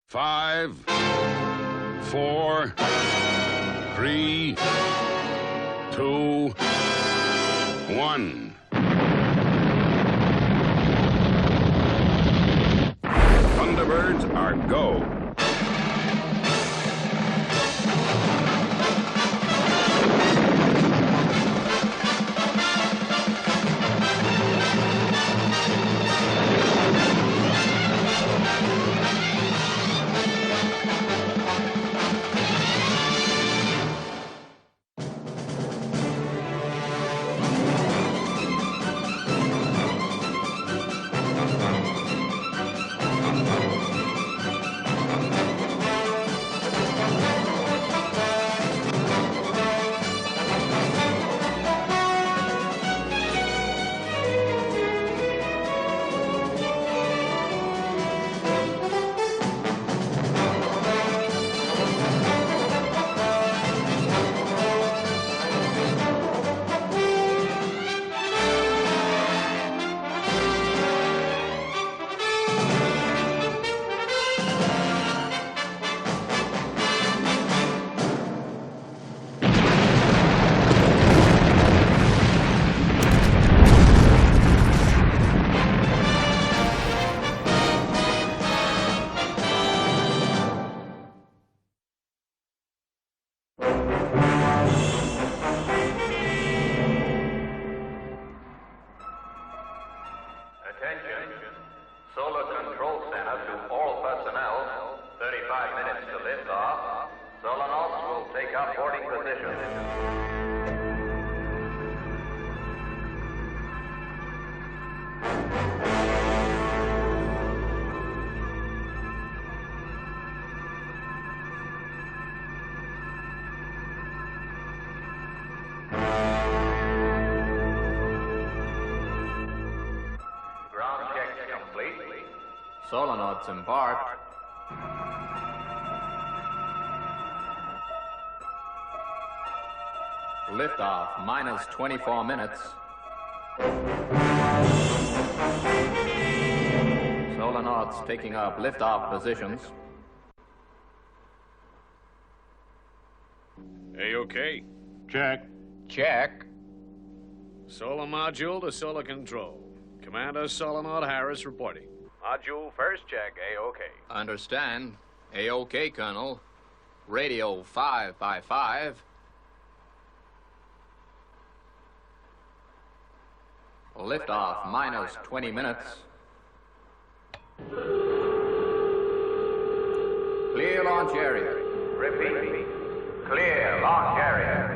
5, 4, 3, 2, 1. Thunderbirds are go. Attention. Solar Control Center to all personnel. 35 minutes to lift off. Solanauts will take up boarding positions. Ground check complete. Solanauts embarked. Liftoff minus 24 minutes. Solanauts taking up liftoff positions. A-OK. Check. Check. Solar module to solar control. Commander Solanaut Harris reporting. Module first check, A-OK. Understand. A-OK, Colonel. Radio 555. Liftoff minus 20 minutes. Clear launch area. Repeat. Clear launch area.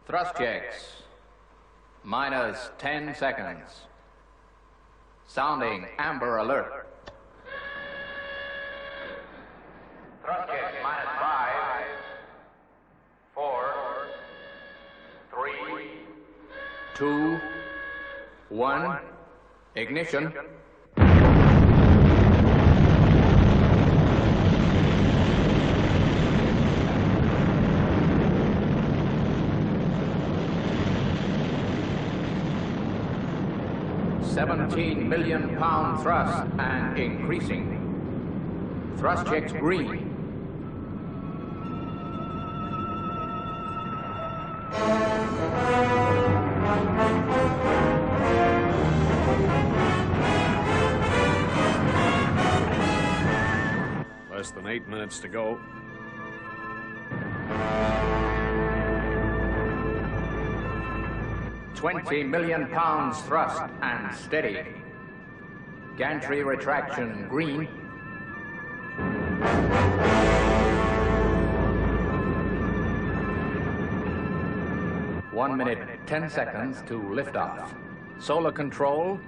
Thrust checks. Minus 10 seconds. Sounding amber alert. Thrust check minus 5, 4, 3, 2, 1. Ignition. £17 million thrust and increasing. Thrust checks green. Less than 8 minutes to go. £20 million thrust and steady. Gantry retraction green. One minute, 10 seconds to liftoff. Solar control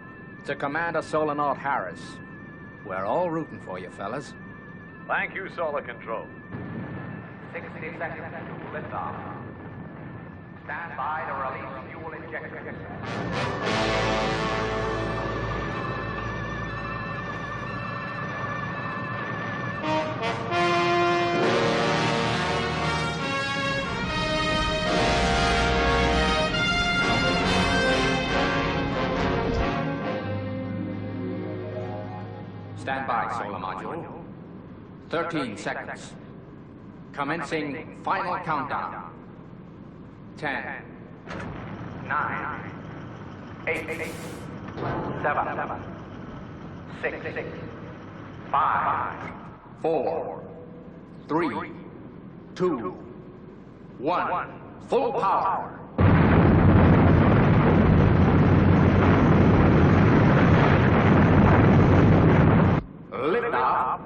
to Commander Solanaut Harris. We're all rooting for you, fellas. Thank you, Solar Control. 60 seconds to liftoff. Stand by to release fuel injection. Stand by, solar module. 13 seconds. Commencing final countdown. 10, 9, 8, 7, 6, 5, 4, 3, 2, 1. Full power. Lift off.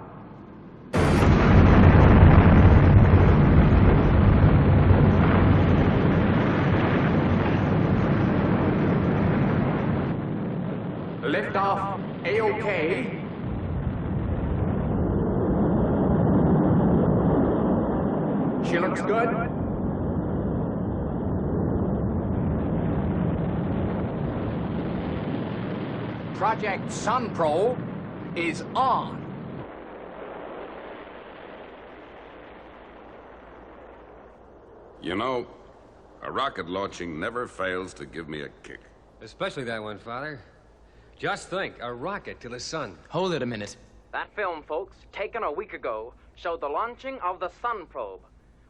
Lift off. A-OK. She looks good. Project Sun Probe is on. You know, a rocket launching never fails to give me a kick. Especially that one, Father. Just think, a rocket to the sun. Hold it a minute. That film, folks, taken a week ago, showed the launching of the Sun Probe.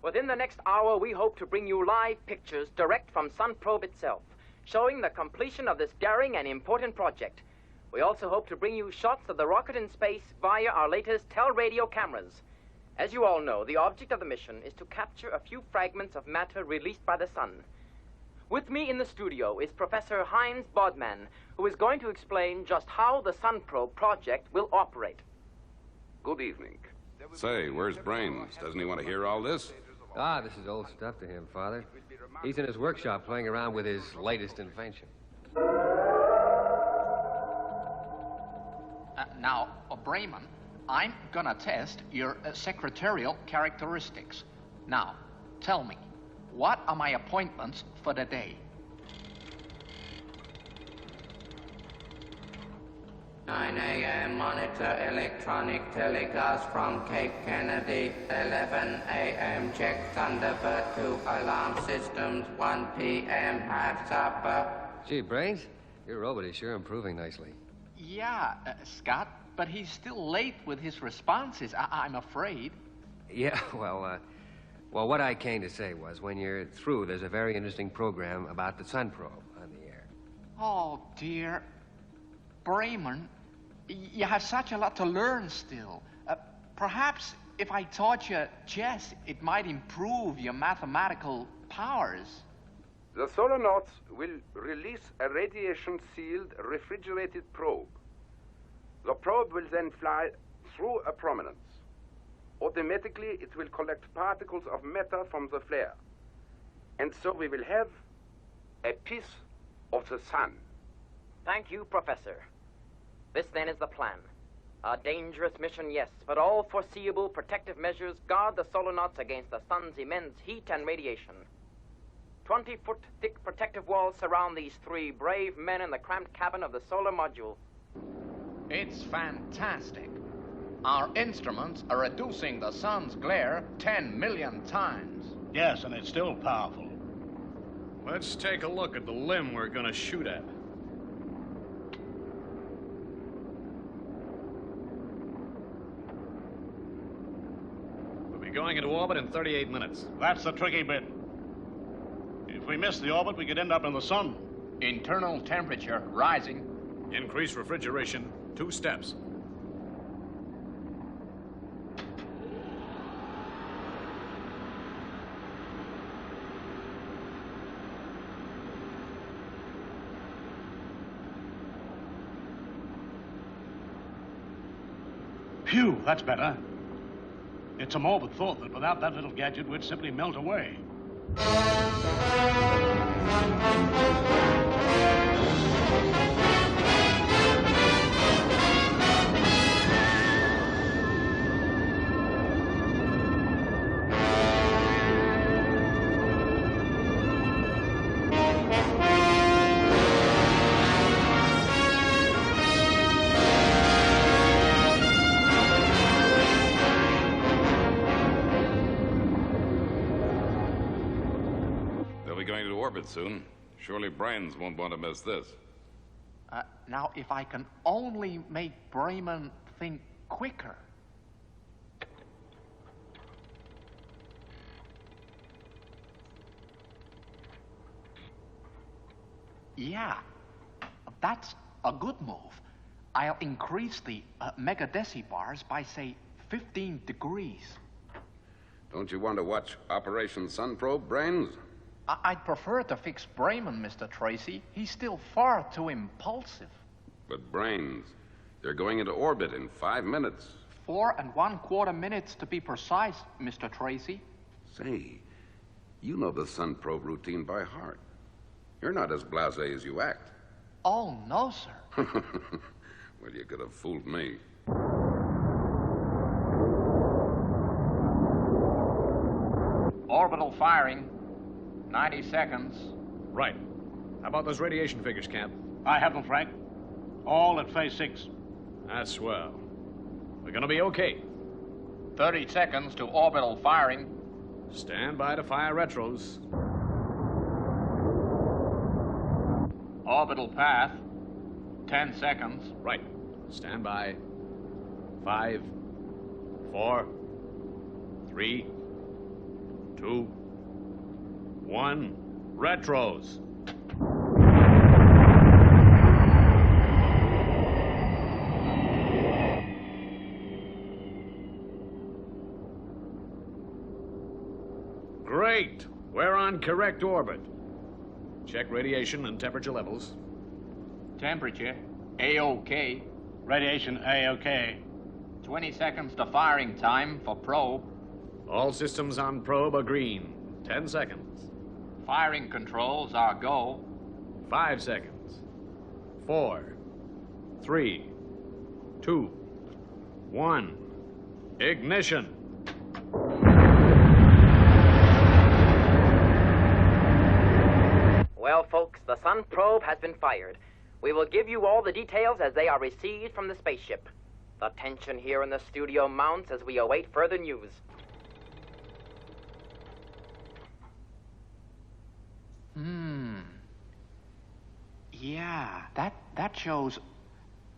Within the next hour, we hope to bring you live pictures direct from Sun Probe itself, showing the completion of this daring and important project. We also hope to bring you shots of the rocket in space via our latest teleradio cameras. As you all know, the object of the mission is to capture a few fragments of matter released by the sun. With me in the studio is Professor Heinz Bodman, who is going to explain just how the Sun Probe project will operate. Good evening. Say, where's Brains? Doesn't he want to hear all this? Ah, this is old stuff to him, Father. He's in his workshop playing around with his latest invention. Now, Bremen, I'm gonna test your secretarial characteristics. Now, tell me, what are my appointments for the day? 9 a.m. monitor electronic telecast from Cape Kennedy. 11 a.m. check Thunderbird 2 alarm systems. 1 p.m. have supper. Gee, Brains, your robot is sure improving nicely. Yeah, Scott, but he's still late with his responses, I'm afraid. Yeah, well, what I came to say was, when you're through, there's a very interesting program about the Sun Probe on the air. Oh, dear. Bremen, you have such a lot to learn still. Perhaps if I taught you chess, it might improve your mathematical powers. The Solanauts will release a radiation-sealed, refrigerated probe. The probe will then fly through a prominence. Automatically, it will collect particles of matter from the flare. And so we will have a piece of the sun. Thank you, Professor. This, then, is the plan. A dangerous mission, yes, but all foreseeable protective measures guard the Solanauts against the sun's immense heat and radiation. 20-foot thick protective walls surround these three brave men in the cramped cabin of the solar module. It's fantastic. Our instruments are reducing the sun's glare 10 million times. Yes, and it's still powerful. Let's take a look at the limb we're gonna shoot at. We'll be going into orbit in 38 minutes. That's the tricky bit. If we miss the orbit, we could end up in the sun. Internal temperature rising. Increase refrigeration, 2 steps. Phew, that's better. It's a morbid thought that without that little gadget, we'd simply melt away. Going to orbit soon. Surely Brains won't want to miss this. Now, if I can only make Bremen think quicker. Yeah, that's a good move. I'll increase the megadecibars by, say, 15 degrees. Don't you want to watch Operation Sun Probe, Brains? I'd prefer to fix Bremen, Mr. Tracy. He's still far too impulsive. But Brains, they're going into orbit in 5 minutes. 4 1/4 minutes to be precise, Mr. Tracy. Say, you know the Sun Probe routine by heart. You're not as blasé as you act. Oh, no, sir. Well, you could have fooled me. Orbital firing. 90 seconds. Right. How about those radiation figures, Camp? I have them, Frank. All at phase 6. That's swell. We're gonna be okay. 30 seconds to orbital firing. Stand by to fire retros. Orbital path. 10 seconds. Right. Stand by. 5, 4, 3, 2, 1. Retros. Great. We're on correct orbit. Check radiation and temperature levels. Temperature, A-OK. Radiation, A-OK. 20 seconds to firing time for probe. All systems on probe are green. 10 seconds. Firing controls are go. 5 seconds. 4, 3, 2, 1. Ignition. Well, folks, the Sun Probe has been fired. We will give you all the details as they are received from the spaceship. The tension here in the studio mounts as we await further news. Yeah, that shows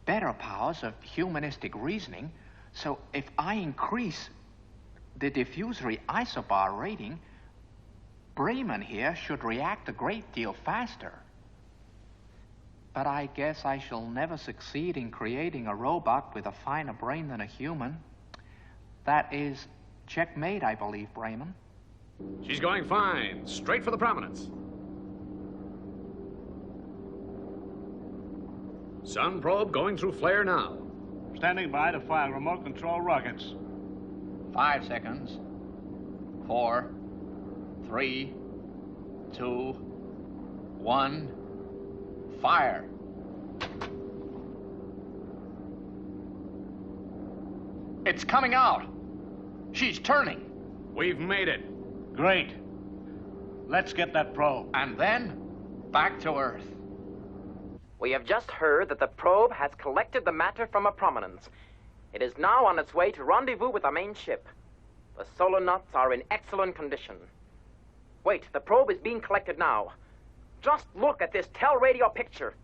better powers of humanistic reasoning. So if I increase the diffusory isobar rating, Bremen here should react a great deal faster. But I guess I shall never succeed in creating a robot with a finer brain than a human. That is checkmate, I believe, Bremen. She's going fine. Straight for the prominence. Sun probe going through flare now. Standing by to fire remote control rockets. 5 seconds. 4, 3, 2, 1. Fire. It's coming out. She's turning. We've made it. Great. Let's get that probe. And then, back to Earth. We have just heard that the probe has collected the matter from a prominence. It is now on its way to rendezvous with our main ship. The solar nuts are in excellent condition. Wait, the probe is being collected now. Just look at this teleradio picture.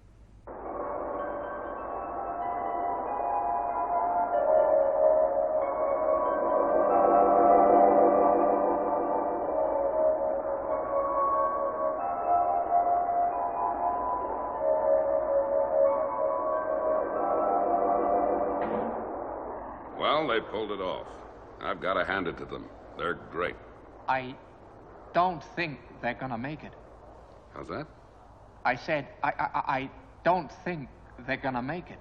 Well, they pulled it off. I've got to hand it to them. They're great. I don't think they're gonna make it. How's that? I said, I don't think they're gonna make it.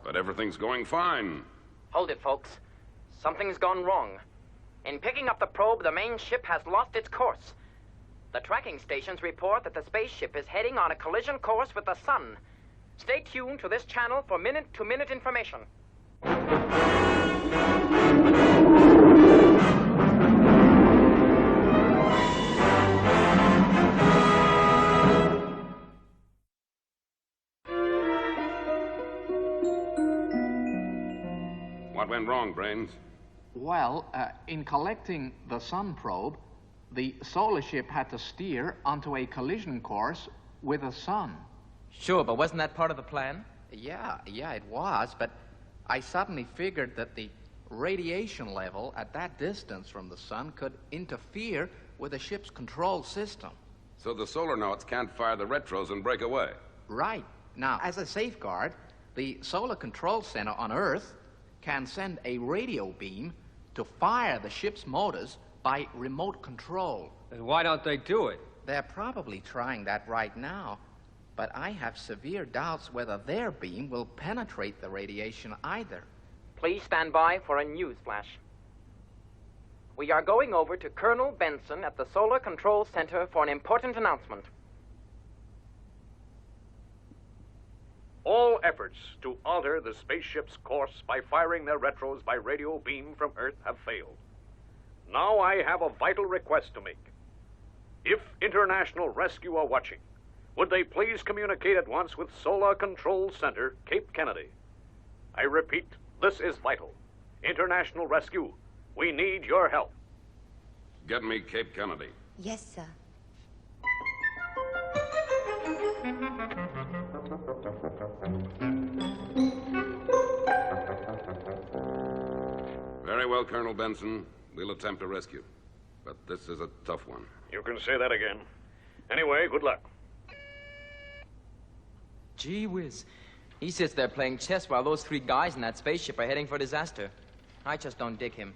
But everything's going fine. Hold it, folks. Something's gone wrong. In picking up the probe, the main ship has lost its course. The tracking stations report that the spaceship is heading on a collision course with the sun. Stay tuned to this channel for minute-to-minute information. What went wrong, Brains? Well, in collecting the sun probe, the solar ship had to steer onto a collision course with the sun. Sure, but wasn't that part of the plan? Yeah, it was, but I suddenly figured that the radiation level at that distance from the sun could interfere with the ship's control system. So the solar nauts can't fire the retros and break away. Right. Now, as a safeguard, the Solar Control Center on Earth can send a radio beam to fire the ship's motors by remote control. Then why don't they do it? They're probably trying that right now, but I have severe doubts whether their beam will penetrate the radiation either. Please stand by for a news flash. We are going over to Colonel Benson at the Solar Control Center for an important announcement. All efforts to alter the spaceship's course by firing their retros by radio beam from Earth have failed. Now I have a vital request to make. If International Rescue are watching, would they please communicate at once with Solar Control Center, Cape Kennedy? I repeat, this is vital. International Rescue, we need your help. Get me Cape Kennedy. Yes, sir. Very well, Colonel Benson. We'll attempt a rescue. But this is a tough one. You can say that again. Anyway, good luck. Gee whiz. He sits there playing chess while those three guys in that spaceship are heading for disaster. I just don't dig him.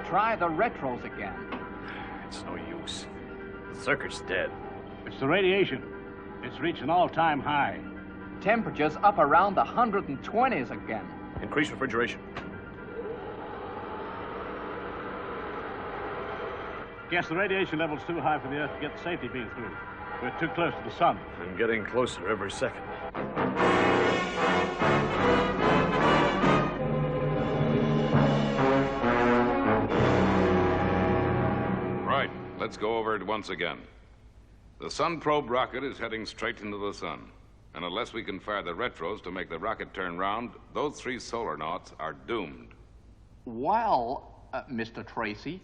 Try the retros again. It's no use. The circuit's dead. It's the radiation. It's reached an all-time high. Temperatures up around the 120s again. Increase refrigeration. Guess the radiation level's too high for the Earth to get the safety beam through. We're too close to the sun. I'm getting closer every second. Right. Let's go over it once again. The Sun Probe rocket is heading straight into the sun. And unless we can fire the retros to make the rocket turn round, those three solar nauts are doomed. Well, Mr. Tracy,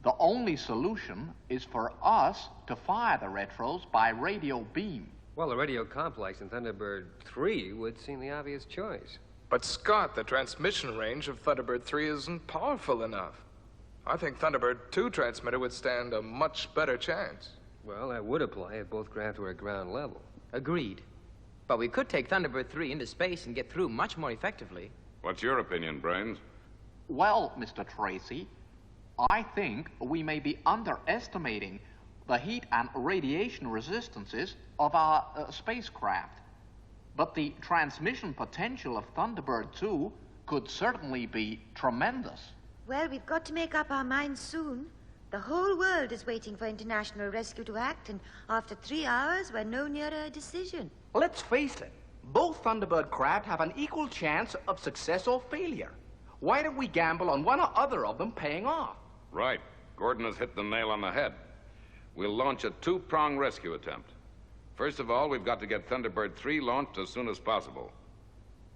the only solution is for us to fire the retros by radio beam. Well, the radio complex in Thunderbird 3 would seem the obvious choice. But, Scott, the transmission range of Thunderbird 3 isn't powerful enough. I think Thunderbird 2 transmitter would stand a much better chance. Well, that would apply if both craft were at ground level. Agreed. But we could take Thunderbird 3 into space and get through much more effectively. What's your opinion, Brains? Well, Mr. Tracy, I think we may be underestimating the heat and radiation resistances of our spacecraft. But the transmission potential of Thunderbird 2 could certainly be tremendous. Well, we've got to make up our minds soon. The whole world is waiting for international rescue to act, and after 3 hours, we're no nearer a decision. Let's face it, both Thunderbird craft have an equal chance of success or failure. Why don't we gamble on one or other of them paying off? Right. Gordon has hit the nail on the head. We'll launch a two-prong rescue attempt. First of all, we've got to get Thunderbird 3 launched as soon as possible.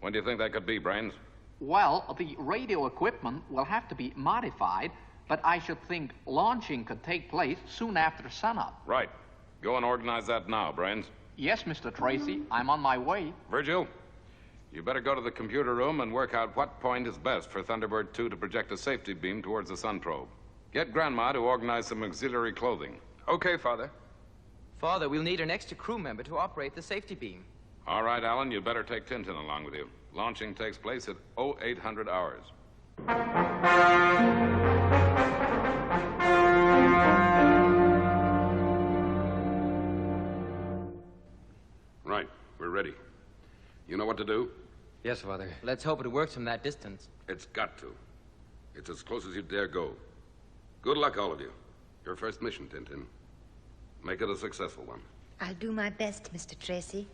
When do you think that could be, Brains? Well, the radio equipment will have to be modified, but I should think launching could take place soon after sunup. Right. Go and organize that now, Brains. Yes, Mr. Tracy, I'm on my way. Virgil, you better go to the computer room and work out what point is best for Thunderbird 2 to project a safety beam towards the sun probe. Get Grandma to organize some auxiliary clothing. Okay, Father. Father, we'll need an extra crew member to operate the safety beam. All right, Alan, you'd better take Tintin along with you. Launching takes place at 0800 hours. Right, we're ready. You know what to do? Yes, Father. Let's hope it works from that distance. It's got to. It's as close as you dare go. Good luck, all of you. Your first mission, Tintin. Make it a successful one. I'll do my best, Mr. Tracy.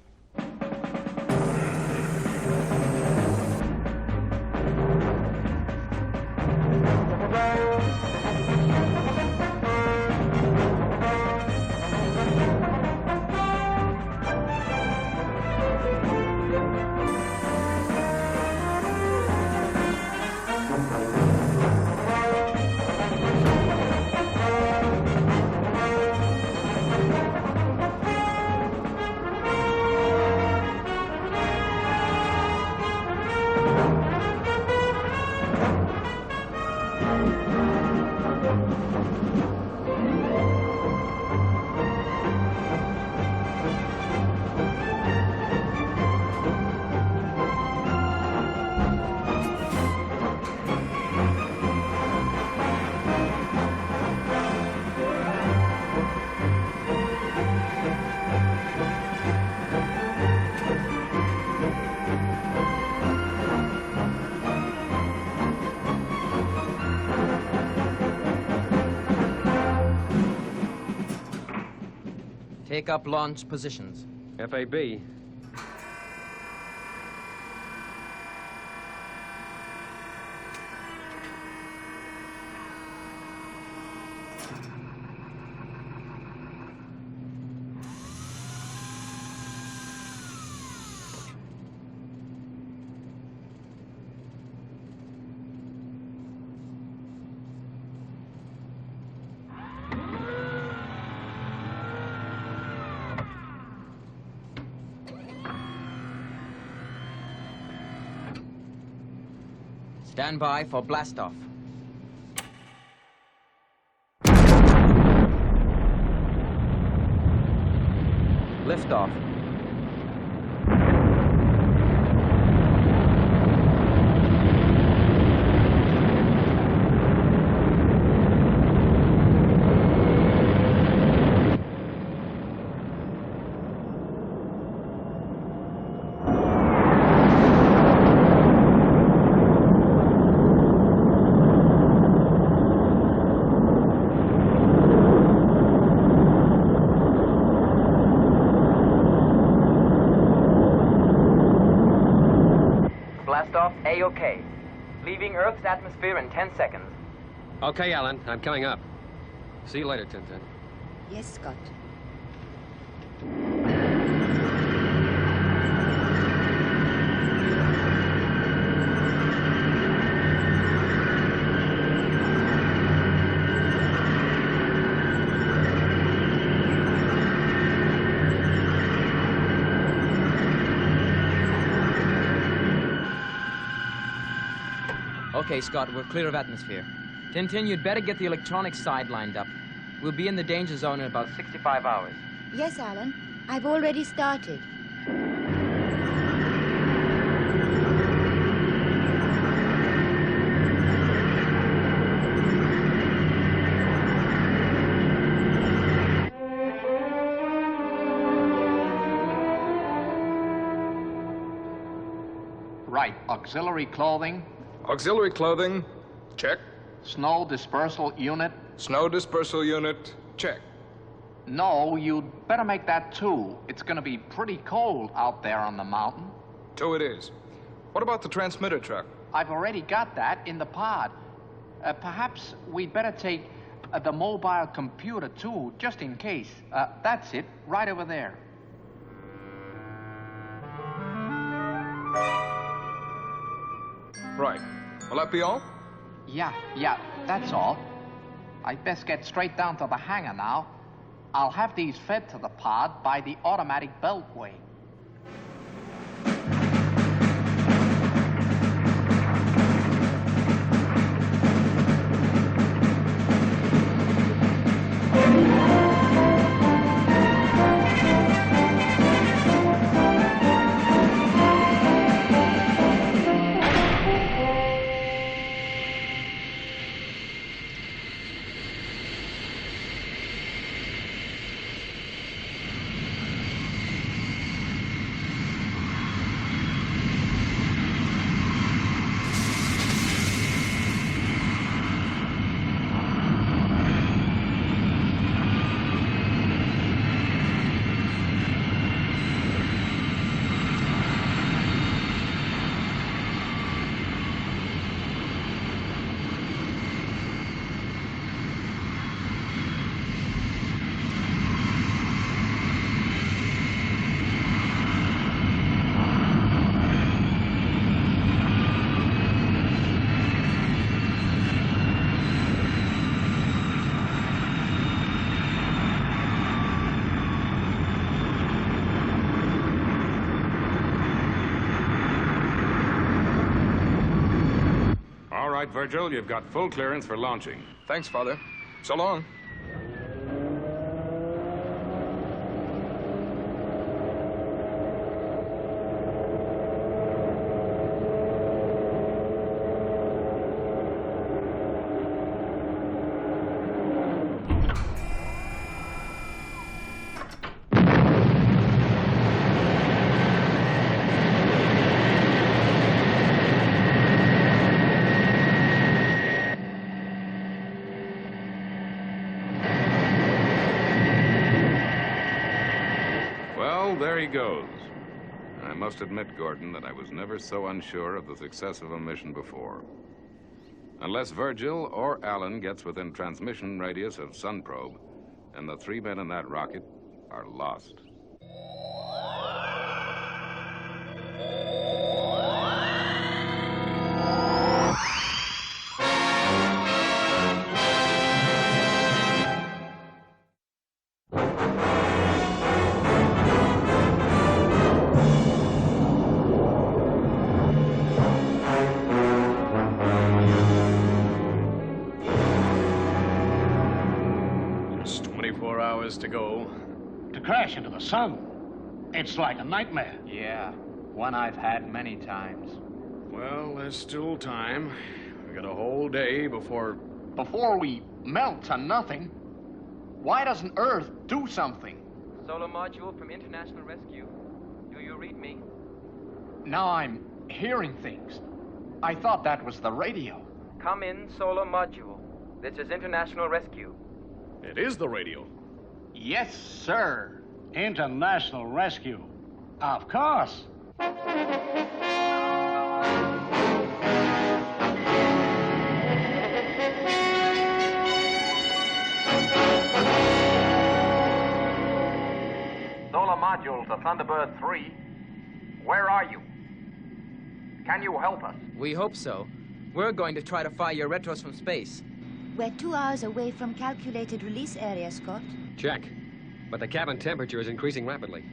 Take up launch positions. FAB. Stand by for blastoff. Liftoff. Blastoff A-OK. Leaving Earth's atmosphere in 10 seconds. Okay, Alan, I'm coming up. See you later, Tintin. Yes, Scott. Okay, Scott, we're clear of atmosphere. Tintin, you'd better get the electronics side lined up. We'll be in the danger zone in about 65 hours. Yes, Alan. I've already started. Right. Auxiliary clothing. Auxiliary clothing, check. Snow dispersal unit. Snow dispersal unit, check. No, you'd better make that 2. It's gonna be pretty cold out there on the mountain. 2 it is. What about the transmitter truck? I've already got that in the pod. Perhaps we'd better take the mobile computer, too, just in case. That's it, right over there. Right. Will that be all? Yeah, that's all. I'd best get straight down to the hangar now. I'll have these fed to the pod by the automatic beltway. All right, Virgil, you've got full clearance for launching. Thanks, Father. So long. Well, there he goes. I must admit, Gordon, that I was never so unsure of the success of a mission before. Unless Virgil or Alan gets within transmission radius of Sun Probe, and the 3 men in that rocket are lost. To go. To crash into the sun. It's like a nightmare. Yeah, one I've had many times. Well, there's still time. We got a whole day before we melt to nothing. Why doesn't Earth do something? Solar module from International Rescue. Do you read me? Now I'm hearing things. I thought that was the radio. Come in, solar module. This is International Rescue. It is the radio. Yes, sir. International Rescue. Of course. Solar module to Thunderbird 3. Where are you? Can you help us? We hope so. We're going to try to fire your retros from space. We're 2 hours away from calculated release area, Scott. Check. But the cabin temperature is increasing rapidly.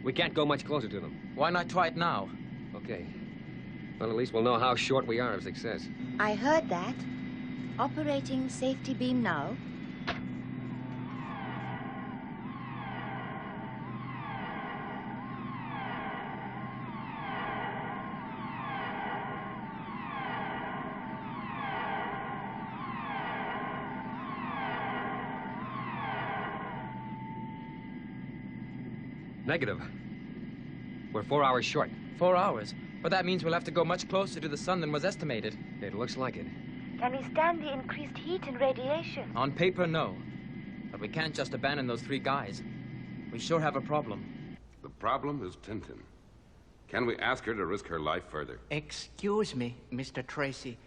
We can't go much closer to them. Why not try it now? Okay. Well, at least we'll know how short we are of success. I heard that. Operating safety beam now. Negative. We're 4 hours short. 4 hours? But that means we'll have to go much closer to the sun than was estimated. It looks like it. Can we stand the increased heat and radiation? On paper, no. But we can't just abandon those 3 guys. We sure have a problem. The problem is Tintin. Can we ask her to risk her life further? Excuse me, Mr. Tracy.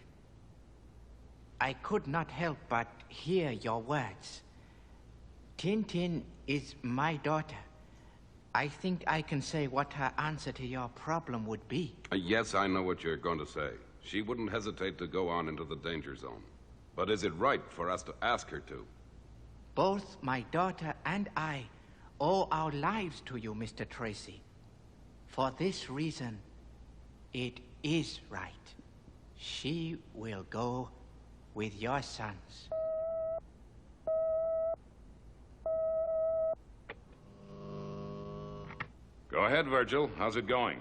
I could not help but hear your words. Tintin is my daughter. I think I can say what her answer to your problem would be. Yes, I know what you're going to say. She wouldn't hesitate to go on into the danger zone. But is it right for us to ask her to? Both my daughter and I owe our lives to you, Mr. Tracy. For this reason, it is right. She will go with your sons. Go ahead, Virgil. How's it going?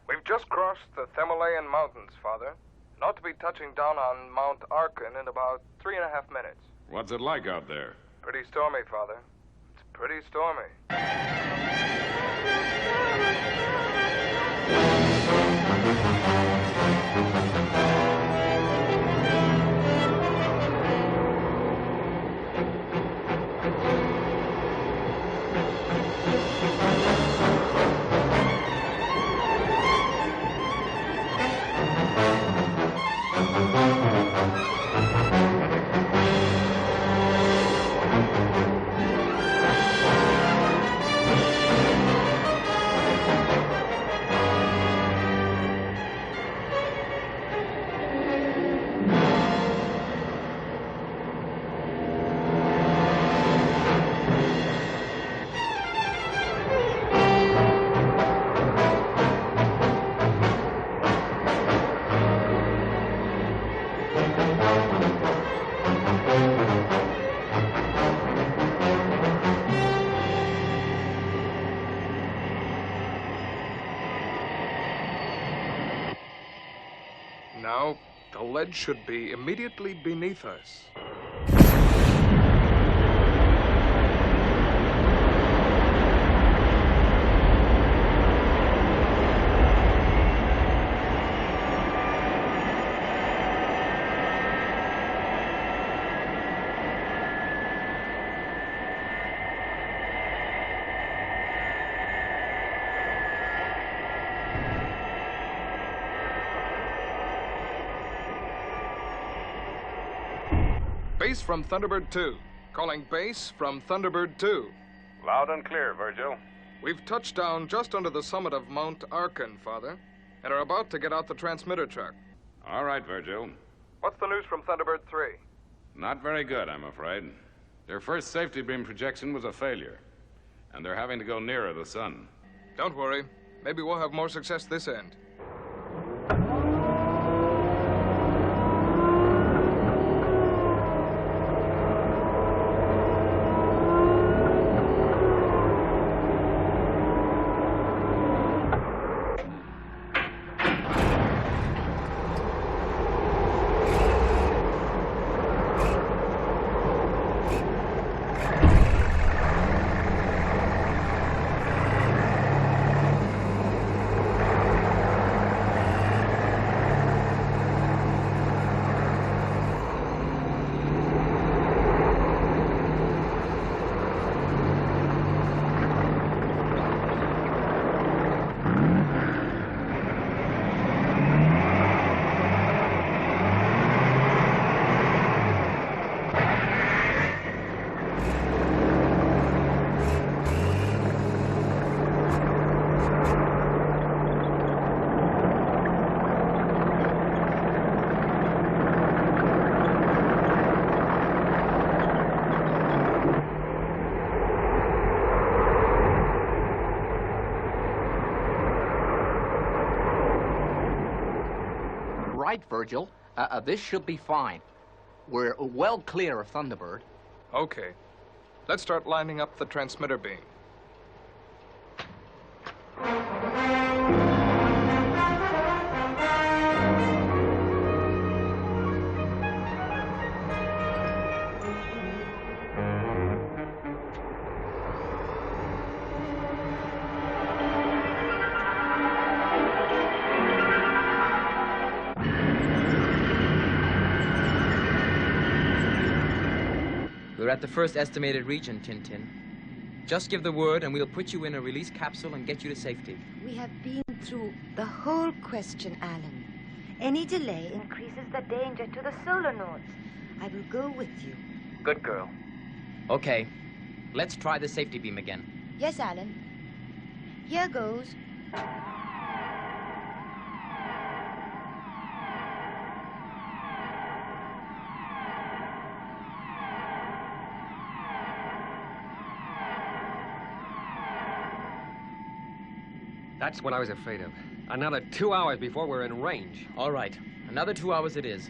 We've just crossed the Himalayan mountains, Father. And ought to be touching down on Mount Arkin in about 3.5 minutes. What's it like out there? Pretty stormy, Father. It's pretty stormy. Now, the ledge should be immediately beneath us. Base from Thunderbird 2. Calling base from Thunderbird 2. Loud and clear, Virgil. We've touched down just under the summit of Mount Arkin, Father, and are about to get out the transmitter truck. All right, Virgil. What's the news from Thunderbird 3? Not very good, I'm afraid. Their first safety beam projection was a failure, and they're having to go nearer the sun. Don't worry. Maybe we'll have more success this end. Right, Virgil. This should be fine. We're well clear of Thunderbird. Okay. Let's start lining up the transmitter beam. We're at the first estimated region, Tintin. Just give the word and we'll put you in a release capsule and get you to safety. We have been through the whole question, Alan. Any delay increases the danger to the solar nodes. I will go with you. Good girl. Okay, let's try the safety beam again. Yes, Alan. Here goes. That's what I was afraid of. Another 2 hours before we're in range. All right, another 2 hours it is.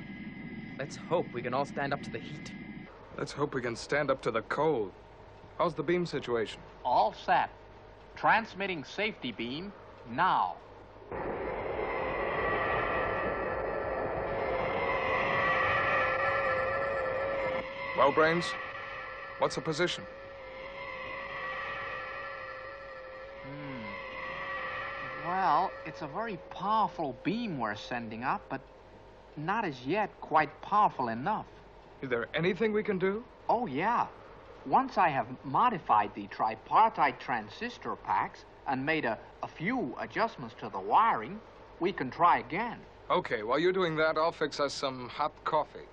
Let's hope we can all stand up to the heat. Let's hope we can stand up to the cold. How's the beam situation? All set. Transmitting safety beam now. Well, Brains, what's the position? Well, it's a very powerful beam we're sending up, but not as yet quite powerful enough. Is there anything we can do? Oh, yeah. Once I have modified the tripartite transistor packs and made a few adjustments to the wiring, we can try again. Okay, while you're doing that, I'll fix us some hot coffee.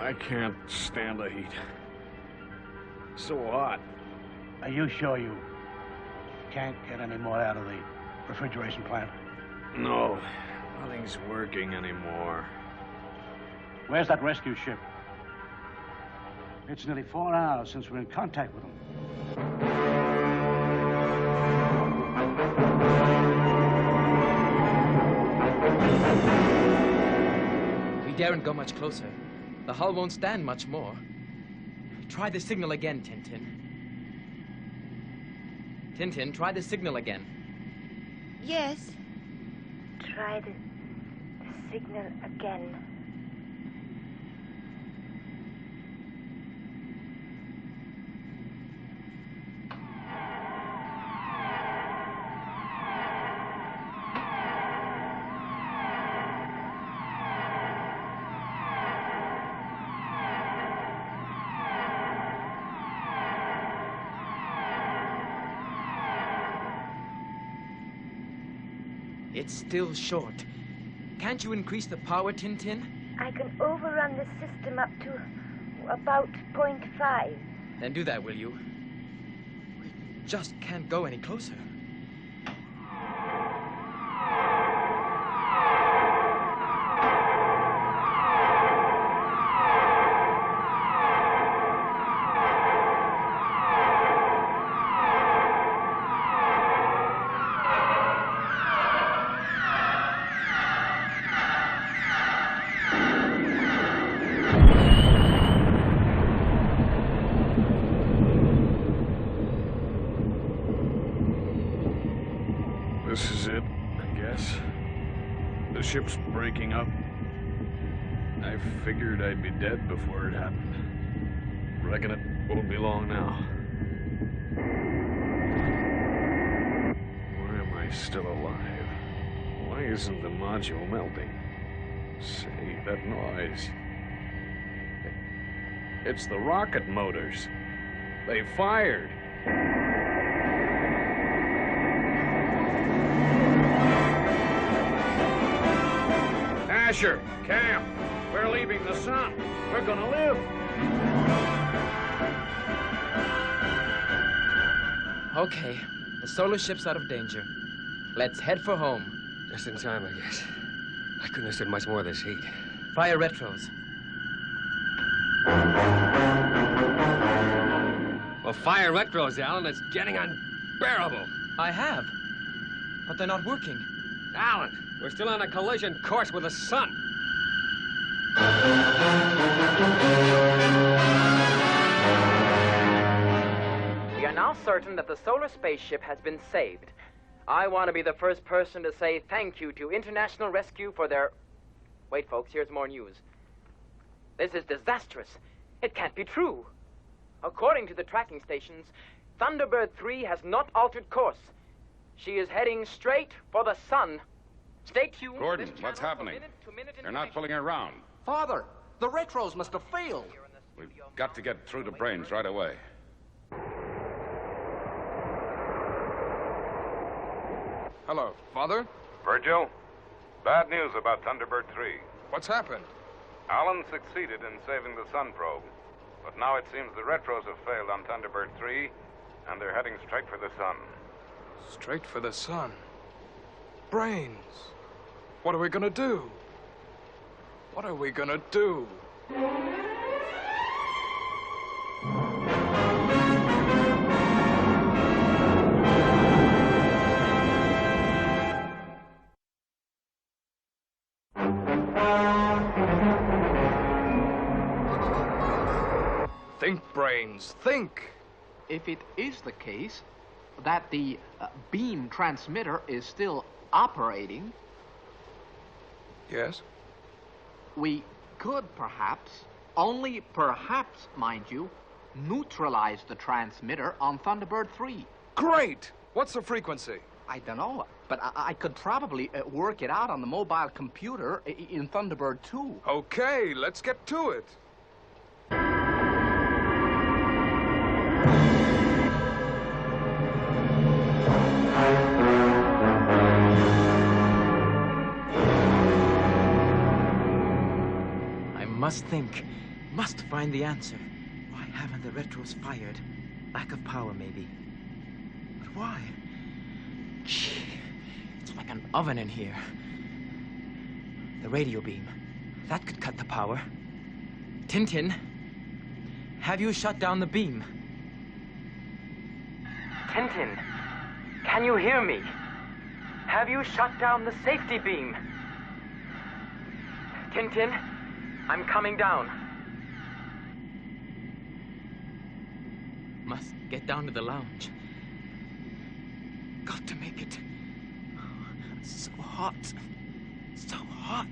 I can't stand the heat. So hot. Are you sure you can't get any more out of the refrigeration plant? No, nothing's working anymore. Where's that rescue ship? It's nearly 4 hours since we're in contact with them. We daren't go much closer. The hull won't stand much more. Try the signal again, Tintin. Tintin, try the signal again. Yes. Try the signal again. It's still short. Can't you increase the power, Tintin? I can overrun the system up to about 0.5. Then do that, will you? We just can't go any closer. This is it, I guess. The ship's breaking up. I figured I'd be dead before it happened. Reckon it won't be long now. Why am I still alive? Why isn't the module melting? Say, that noise. It's the rocket motors. They fired. Asher, Cam, we're leaving the sun. We're gonna live. Okay, the solar ship's out of danger. Let's head for home. Just in time, I guess. I couldn't have stood much more of this heat. Fire retros. Well, fire retros, Alan. It's getting unbearable. I have. But they're not working. Alan, we're still on a collision course with the sun. We are now certain that the solar spaceship has been saved. I want to be the first person to say thank you to International Rescue for their... Wait, folks, here's more news. This is disastrous. It can't be true. According to the tracking stations, Thunderbird 3 has not altered course. She is heading straight for the sun. Stay tuned. Gordon, what's happening? They're not pulling her around. Father, the retros must have failed. We've got to get through to Brains right away. Hello, Father? Virgil, bad news about Thunderbird 3. What's happened? Alan succeeded in saving the sun probe, but now it seems the retros have failed on Thunderbird 3, and they're heading straight for the sun. Straight for the sun. Brains. What are we gonna do? What are we gonna do? Think, Brains, think! If it is the case that the beam transmitter is still operating... Yes? We could perhaps, only perhaps, mind you, neutralize the transmitter on Thunderbird 3. Great! What's the frequency? I don't know, but I could probably work it out on the mobile computer in Thunderbird 2. Okay, let's get to it. Must find the answer. Why haven't the retros fired? Lack of power, maybe. But why? Gee, it's like an oven in here. The radio beam. That could cut the power. Tintin, have you shut down the beam? Tintin, can you hear me? Have you shut down the safety beam? Tintin, I'm coming down. Must get down to the lounge. Got to make it. So hot. So hot.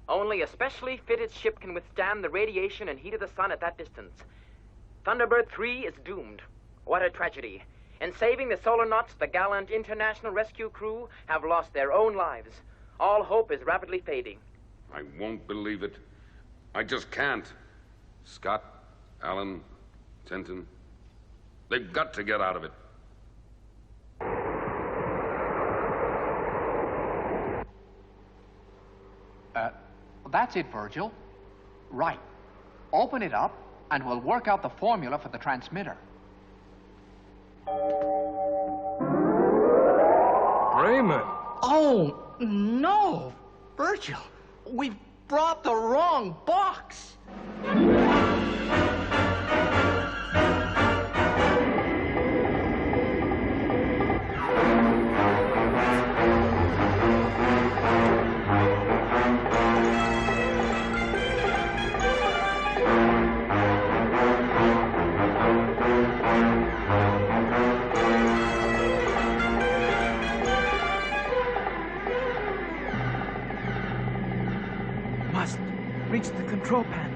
Only a specially fitted ship can withstand the radiation and heat of the sun at that distance. Thunderbird 3 is doomed. What a tragedy. In saving the Solarnauts, the gallant international rescue crew have lost their own lives. All hope is rapidly fading. I won't believe it. I just can't. Scott, Alan, Tintin, they've got to get out of it. That's it, Virgil. Right. Open it up, and we'll work out the formula for the transmitter. Raymond! Oh, no! Virgil, we've brought the wrong box! Must reach the control panel.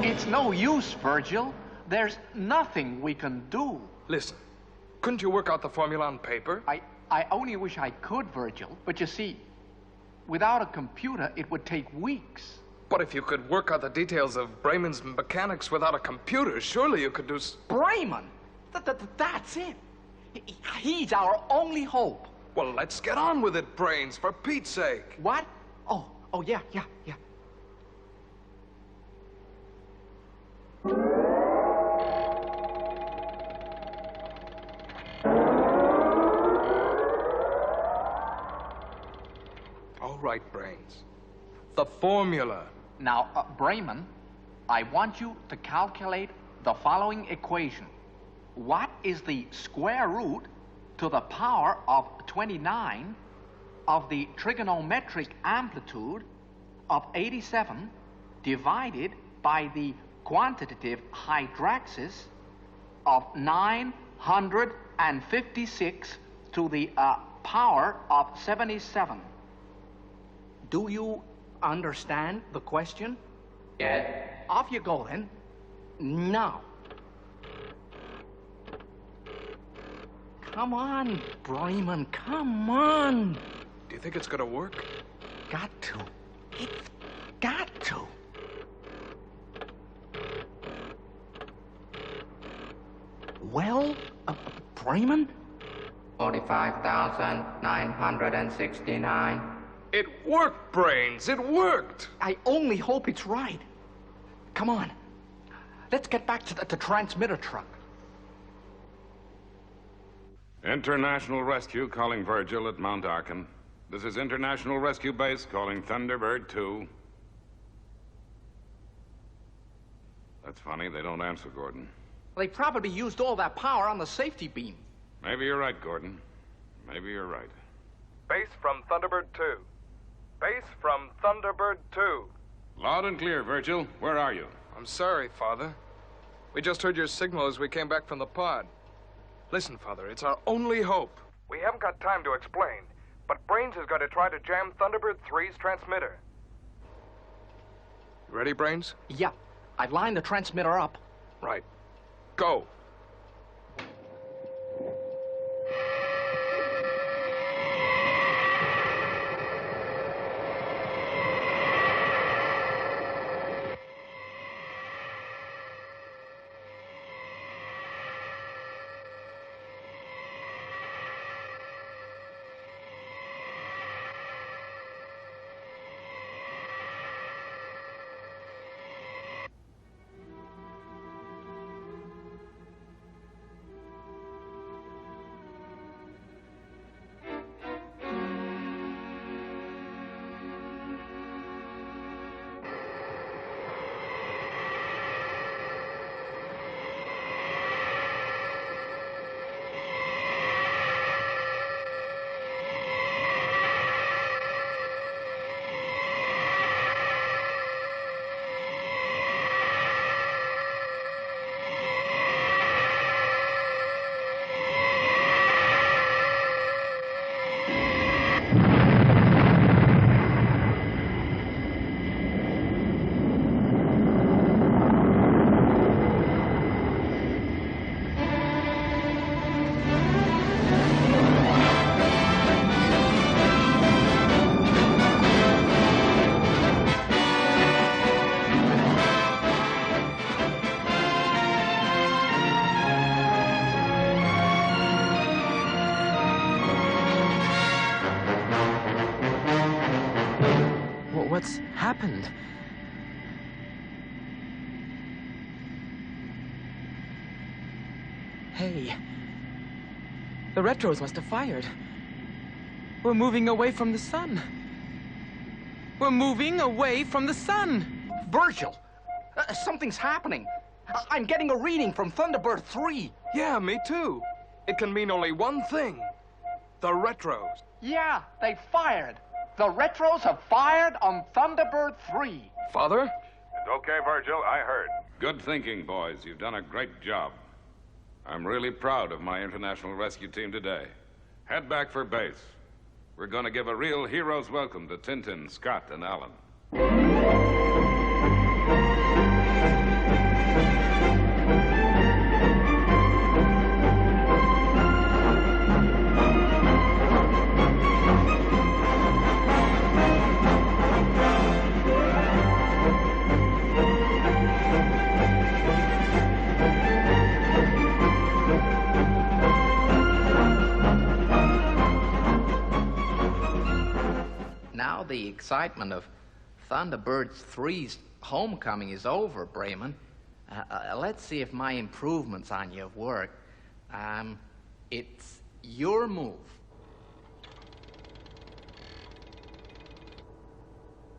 It's no use, Virgil. There's nothing we can do. Listen, couldn't you work out the formula on paper? I only wish I could, Virgil. But you see, without a computer, it would take weeks. But if you could work out the details of Brayman's mechanics without a computer, surely you could do... Brayman? That's it. He's our only hope. Well, let's get on with it, Brains, for Pete's sake. What? Oh, yeah. All right, Brains. The formula. Now, Brayman, I want you to calculate the following equation. What is the square root to the power of 29 of the trigonometric amplitude of 87 divided by the quantitative hydraxis of 956 to the power of 77? Do you understand the question? Yes. Off you go, then. Now. Come on, Brayman, come on. Do you think it's gonna work? Got to. It's got to. Well, Brayman? 45,969. It worked, Brains. It worked. I only hope it's right. Come on. Let's get back to the transmitter truck. International Rescue calling Virgil at Mount Arkin. This is International Rescue Base calling Thunderbird 2. That's funny. They don't answer, Gordon. They probably used all that power on the safety beam. Maybe you're right, Gordon. Maybe you're right. Base from Thunderbird 2. Base from Thunderbird 2. Loud and clear, Virgil. Where are you? I'm sorry, Father. We just heard your signal as we came back from the pod. Listen, Father, it's our only hope. We haven't got time to explain, but Brains is going to try to jam Thunderbird 3's transmitter. You ready, Brains? Yeah. I've lined the transmitter up. Right. Go. What's happened? Hey. The retros must have fired. We're moving away from the sun. We're moving away from the sun. Virgil, something's happening. I'm getting a reading from Thunderbird 3. Yeah, me too. It can mean only one thing. The retros. Yeah, they fired. The retros have fired on Thunderbird 3. Father? It's okay, Virgil. I heard. Good thinking, boys. You've done a great job. I'm really proud of my international rescue team today. Head back for base. We're going to give a real hero's welcome to Tintin, Scott, and Alan. Now the excitement of Thunderbird 3's homecoming is over, Bremen. Let's see if my improvements on you have worked. It's your move.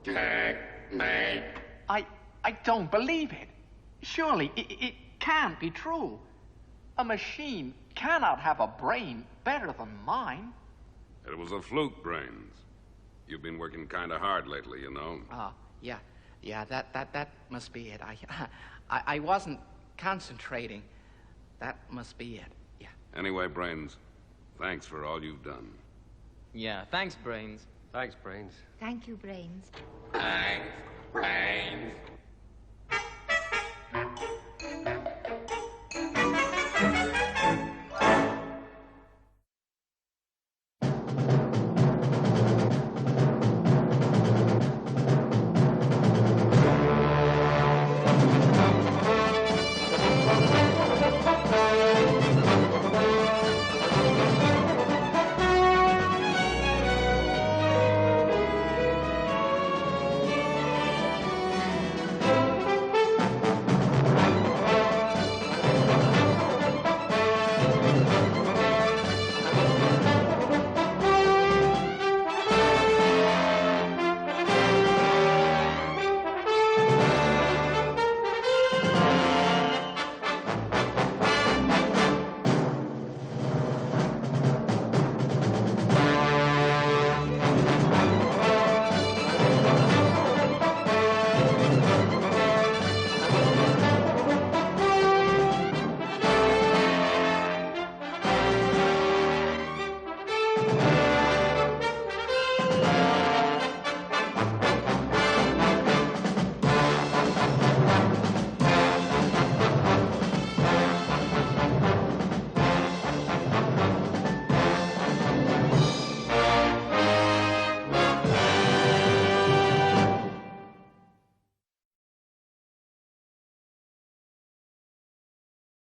I don't believe it. Surely it can't be true. A machine cannot have a brain better than mine. It was a fluke, Brains. You've been working kind of hard lately, you know. Oh, yeah, that must be it. I wasn't concentrating. That must be it, yeah. Anyway, Brains, thanks for all you've done. Yeah, thanks, Brains. Thanks, Brains. Thank you, Brains. Thanks, Brains.